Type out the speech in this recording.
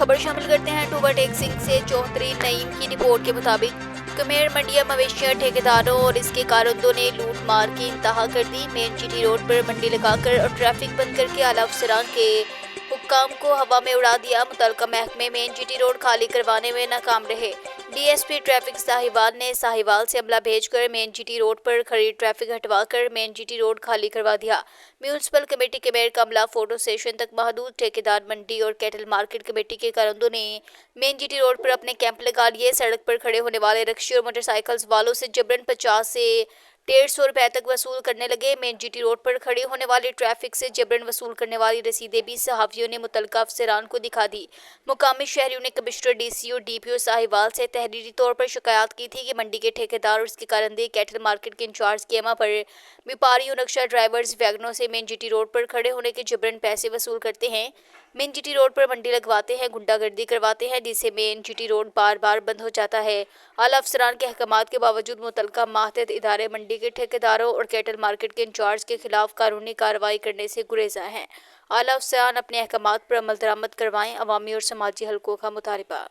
खबर शामिल करते हैं टूबा टेक्सिंग से चौधरी नईम की रिपोर्ट के मुताबिक कमेर मंडिया मवेशियां ठेकेदारों और इसके कारोंदों ने लूट मार की इंतहा कर दी। मेन जीटी रोड पर मंडी लगाकर और ट्रैफिक बंद करके आला अफसरान के हुक्काम को हवा में उड़ा दिया। मुतल्लिका महकमे मेन जीटी रोड खाली करवाने में नाकाम रहे। डीएसपी ट्रैफिक साहिवाल ने साहिवाल से अमला भेजकर मेन जीटी रोड पर खड़ी ट्रैफिक हटवाकर मेन जीटी रोड खाली करवा दिया। म्यूनसिपल कमेटी के मेयर का अमला फोटो स्टेशन तक महदूद। ठेकेदार मंडी और कैटल मार्केट कमेटी के कारोंदों ने मेन जीटी रोड पर अपने कैंप लगा लिए। सड़क पर खड़े होने वाले रक्शे और मोटरसाइकिल्स वालों से जबरन 50 से 150 रुपए तक वसूल करने लगे। मेन जीटी रोड पर खड़े होने वाली ट्रैफिक से जबरन वसूल करने वाली रसीदें भी सहाफियों ने मुतल्लिका अफसरान को दिखा दी। मुकामी शहरियों ने कमिश्नर डीसीओ डीपीओ साहिवाल से तहरीरी तौर पर शिकायत की थी कि मंडी के ठेकेदार और इसके कारिंदे कैटल मार्केट के इंचार्ज के एमा पर व्यापारियों रिक्शा ड्राइवर्स वैगनों से मेन जीटी रोड पर खड़े होने के जबरन पैसे वसूल करते हैं। मेन जीटी रोड पर मंडी लगवाते हैं, गुंडागर्दी करवाते हैं, जिससे मेन जीटी रोड बार बार बंद हो जाता है। आला अफसरान के अहकामात के बावजूद मुतल्लिका मातहत इदारे मंडी के ठेकेदारों और कैटल मार्केट के इंचार्ज के खिलाफ कानूनी कार्रवाई करने से गुरेजा हैं। आला अफसरान अपने अहकामात पर अमल दरामद करवाएं। अवामी और समाजी हलकों का मुतालबा।